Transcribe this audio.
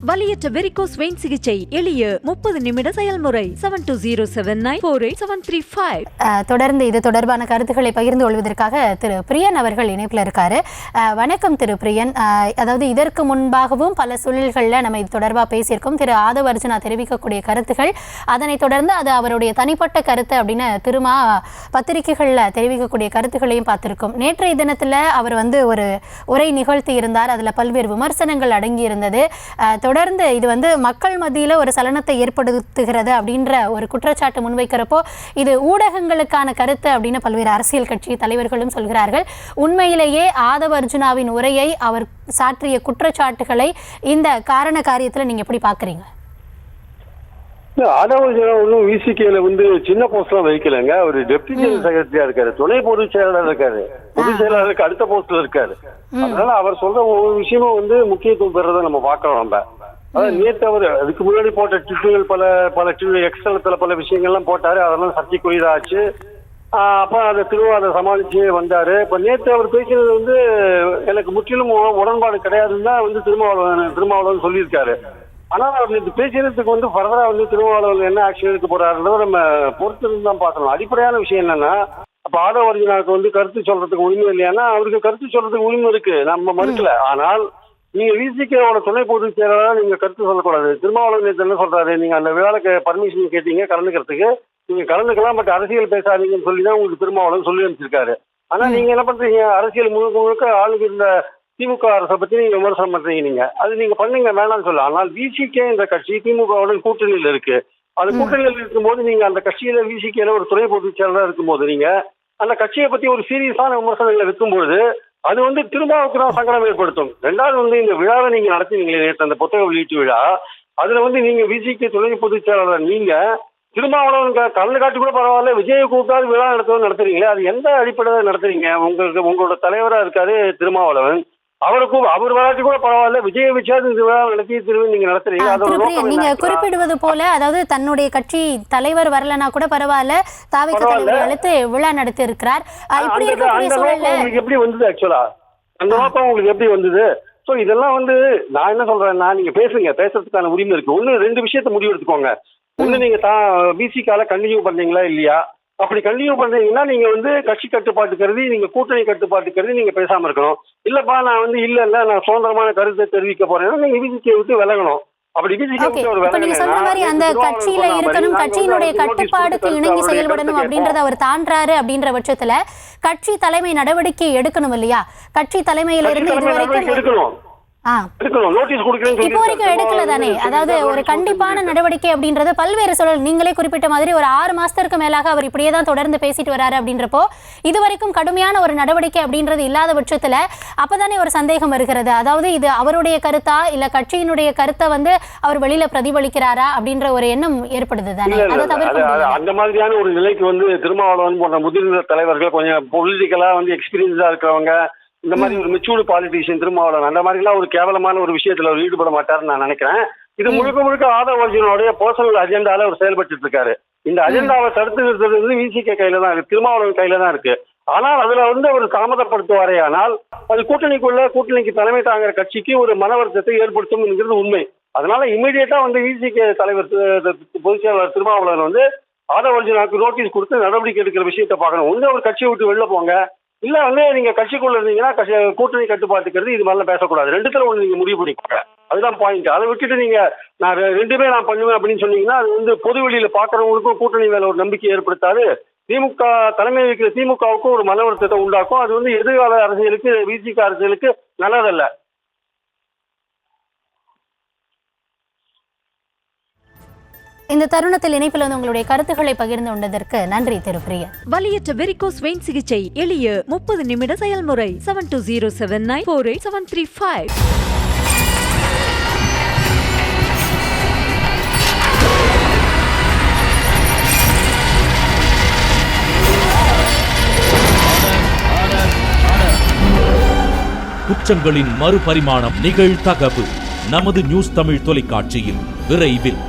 வலியற்ற varicose vein சிகிச்சை எளிய 30 நிமிட செயல்முறை 7279487335. தொடர்ந்து இது தொடர்பான கருத்துக்களை பகிர்ந்து கொள்வதற்காக திரு பிரியன் அவர்கள் இணைப்பில் இருக்காரு. வணக்கம் திரு பிரியன். அதாவது இதற்கு முன்பாகவும் பல சூழல்களில் நம்ம இது தொடர்பாக பேசியிருக்கோம். திரு ஆதவ் அர்ஜுனா தெரிவிக்கக்கூடிய கருத்துக்கள், அதனைத் தொடர்ந்து அது அவருடைய தனிப்பட்ட கருத்து அப்படின்னு திருமா பத்திரிகைகளில் தெரிவிக்கக்கூடிய கருத்துக்களையும் பார்த்திருக்கோம். நேற்றைய தினத்தில் அவர் ஒரு உரை நிகழ்த்தி இருந்தார். அதில் பல்வேறு விமர்சனங்கள் அடங்கி இருந்தது. தொடர்ந்து இது மக்கள் மத்தியில் ஒரு சலனத்தை ஏற்படுத்துகிறது அப்படின்ற ஒரு குற்றச்சாட்டு முன்வைக்கிறப்போ இது ஊடகங்களுக்கான கருத்து அப்படின்னு பல்வேறு அரசியல் கட்சி தலைவர்களும் சொல்கிறார்கள். உண்மையிலேயே ஆதவ் அர்ஜுனாவின் உரையை, அவர் சாற்றிய குற்றச்சாட்டுகளை இந்த காரண காரியத்தில் நீங்க எப்படி பாக்குறீங்க? ஆதவ் அர்ஜுனா ஒன்றும் விசிகேல சின்ன போஸ்ட்லாம் வைக்கலங்க. அவர் டெப்டி ஜெனரல் செக்ரட்டரியா இருக்காரு, துணை பொதுச் செயலாளர் இருக்காரு, பொதுச் செயலாளருக்கு அடுத்த போஸ்ட்ல இருக்காரு. அதனால அவர் சொல்ற ஒவ்வொரு விஷயமும் முக்கியத்துவம் பெறதை நம்ம பார்க்கிறோம். நம்ம அதாவது நேற்று அவர் அதுக்கு முன்னாடி போட்ட ட்விட்டுகள் பல எக்ஸ்தலத்துல பல விஷயங்கள்லாம் போட்டாரு. அதெல்லாம் சர்ச்சைக்குரியதாச்சு. அப்ப அதை திரும்ப சமாளிச்சு வந்தாரு. இப்ப நேற்று அவர் பேசினது எனக்கு முற்றிலும் உடன்பாடு கிடையாதுன்னு தான் திருமாவளவன் சொல்லியிருக்காரு. ஆனா அவர் நேற்று பேசுறதுக்கு ஃபர்தரா திருமாவளவன் என்ன ஆக்ஷன் எடுக்க போறாருன்றதை நம்ம பொறுத்திருந்து தான் பார்க்கணும். அடிப்படையான விஷயம் என்னன்னா, அப்ப ஆதவ் அர்ஜுனாவுக்கு கருத்து சொல்றதுக்கு உரிமை இல்லையானா அவருக்கு கருத்து சொல்றதுக்கு உரிமை இருக்கு, நம்ம மறுக்கல. ஆனால் நீங்க விசிகேவோட துணை பொதுச் செயலாளர் நீங்க கருத்து சொல்லக்கூடாது. திருமாவளவன் நேற்று என்ன சொல்றாரு, நீங்க அந்த விழாவுக்கு பர்மிஷன் கேட்டீங்க கலந்துக்கிறதுக்கு, நீங்க கலந்துக்கலாம், பட் அரசியல் பேசாதீங்கன்னு சொல்லி தான் உங்களுக்கு திருமாவளவன் சொல்லி அனுப்பிச்சிருக்காரு. ஆனா நீங்க என்ன பண்றீங்க, அரசியல் முழுக்க ஆளுக்கு இந்த திமுக அரசை பத்தி நீங்க விமர்சனம் பண்றீங்க. நீங்க அது நீங்க பண்ணுங்க, வேணாம்னு சொல்ல. ஆனால் விசிகே என்ற கட்சி திமுகவுடன் கூட்டணியில் இருக்கு. அது கூட்டணியில் இருக்கும்போது நீங்க அந்த கட்சியில விசிகேல ஒரு துணை பொதுச் செயலாளர் இருக்கும்போது நீங்க அந்த கட்சியை பத்தி ஒரு சீரியஸான விமர்சனங்களை வைக்கும்போது அது திருமாவுக்கு தான் சங்கடம் ஏற்படுத்தும். ரெண்டாவது இந்த விழாவை நீங்க நடத்துவீங்களே, நேற்று அந்த புத்தக வெளியீட்டு விழா, அதுல நீங்க விசிகே துணை பொதுச் செயலாளர் நீங்க திருமாவளவன் கலந்து காட்டி கூட பரவாயில்ல, விஜயை கூப்பிட்டாது விழா நடத்துறீங்களே, அது எந்த அடிப்படையில் நடத்துறீங்க? உங்களோட தலைவரா இருக்காரு திருமாவளவன், அவர் விளையாட்டு கூட பரவாயில்ல, விஜயை வச்சாது இந்த விழா நடத்தி நீங்க நடத்துறீங்க. நீங்க குறிப்பிடுவது போல, அதாவது தன்னுடைய கட்சி தலைவர் வரலனா கூட பரவாயில்ல, தாவிக தலைவர் அழைத்து விழா நடத்தி இருக்கிறார். எப்படி வந்தது ஆக்சுவலா அந்த நோக்கம் உங்களுக்கு எப்படி வந்தது? சோ இதெல்லாம் நான் என்ன சொல்றேன்னா, நீங்க பேசுறதுக்கான உரிமை இருக்கு. ரெண்டு விஷயத்த முடிவு எடுத்துக்கோங்க. நீங்க பிசிகால கண்டினியூ பண்றீங்களா இல்லையா? அப்படி கண்டினியூ பண்றீங்கன்னா நீங்க கட்சி கட்டுப்பாட்டு கருதி, நீங்க கூட்டணி கட்டுப்பாட்டு கருதி நீங்க பேசாம இருக்கணும். இல்லப்பா நான் இல்ல நான் சுதந்திரமான கருத்தை தெரிவிக்க போறேன்னா நீங்க விசிகே விட்டு விலகணும். அப்படி அந்த கட்சியில இருக்கணும், கட்சியினுடைய கட்டுப்பாடுக்கு இணங்கி செயல்படணும் அப்படின்றத அவர் தாண்டாரு. அப்படின்ற பட்சத்துல கட்சி தலைமை நடவடிக்கை எடுக்கணும் இல்லையா? கட்சி தலைமையில இருந்து இதுவரைக்கும் இப்போ வரைக்கும் எடுக்கல தானே? அதாவது ஒரு கண்டிப்பான நடவடிக்கை அப்படின்றது பல்வேறு சூழல், நீங்களே குறிப்பிட்ட மாதிரி ஒரு 6 மாசத்திற்கு மேலாக அவர் இப்படியே தான் தொடர்ந்து பேசிட்டு வராரு. அப்படின்றப்போ இதுவரைக்கும் கடுமையான ஒரு நடவடிக்கை அப்படின்றது இல்லாத பட்சத்துல அப்பதானே ஒரு சந்தேகம் வருகிறது. அதாவது இது அவருடைய கருத்தா இல்ல கட்சியினுடைய கருத்தை அவர் வெளியில பிரதிபலிக்கிறாரா அப்படின்ற ஒரு எண்ணம் ஏற்படுது தானே? அதை தவிர்க்க அந்த மாதிரியான ஒரு நிலைக்கு திருமாவளவன் போன்ற முதிர்ந்த தலைவர்கள், கொஞ்சம் பொலிட்டிக்கலா எக்ஸ்பீரியன்ஸா இருக்கிறவங்க, இந்த மாதிரி ஒரு மெச்சூர்டு பாலிட்டிஷியன் திருமாவளவன் அந்த மாதிரி எல்லாம் ஒரு கேவலமான ஒரு விஷயத்துல அவர் ஈடுபட மாட்டாருன்னு நான் நினைக்கிறேன். இது முழுக்க ஆதவ் அர்ஜுனோடைய பர்சனல் அஜெண்டால அவர் செயல்பட்டு இருக்காரு. இந்த அஜெண்டாவை தடுத்து நிறுத்துறது விசிகே கையில தான் இருக்கு, திருமாவளவன் கையில தான் இருக்கு. ஆனால் அதுல அவர் தாமதப்படுத்துவாரே ஆனால் அது கூட்டணிக்கு தலைமை தாங்குற கட்சிக்கு ஒரு மன வருத்தத்தை ஏற்படுத்தும் என்கிறது உண்மை. அதனால இமீடியட்டா விசிகே தலைவர் பொதுச் செயலாளர் திருமாவளவன் ஆதவ் அர்ஜுனாவுக்கு நோட்டீஸ் கொடுத்து நடவடிக்கை எடுக்கிற விஷயத்தை பார்க்கணும். ஒரு கட்சியை விட்டு வெளில போங்க, இல்ல நீங்க கட்சிக்குள்ள இருந்தீங்கன்னா கூட்டணி கட்டுப்பாட்டுக்கிறது இது மாதிரிலாம் பேசக்கூடாது. ரெண்டுத்துல ஒண்ணு நீங்க முடிவு பண்ணிக்கோங்க. அதுதான் பாயிண்ட். அதை விட்டுட்டு நீங்க நான் ரெண்டுமே நான் பண்ணுவேன் அப்படின்னு சொன்னீங்கன்னா அது பொது வெளியில பாக்குறவங்களுக்கும் கூட்டணி மேல ஒரு நம்பிக்கை ஏற்படுத்தாது. திமுக தலைமை வைக்கிற திமுகவுக்கும் ஒரு மன வருத்தத்தை உண்டாக்கும். அது எதிர்கால அரசியலுக்கு, விசிக அரசியலுக்கு நல்லதல்ல. இந்த தருணத்தில் இணைப்பில் உங்களுடைய கருத்துக்களை பகிர்ந்து கொண்டதற்கு நன்றி திரு பிரியன். வலியற்ற வெரிகோஸ் வெயின் சிகிச்சை எளிய 30 நிமிட செயல்முறை 7279487335. குற்றங்களின் மறுபரிமாணம் நிகழ்தகவு நமது நியூஸ் தமிழ் தொலைக்காட்சியில் விரைவில்.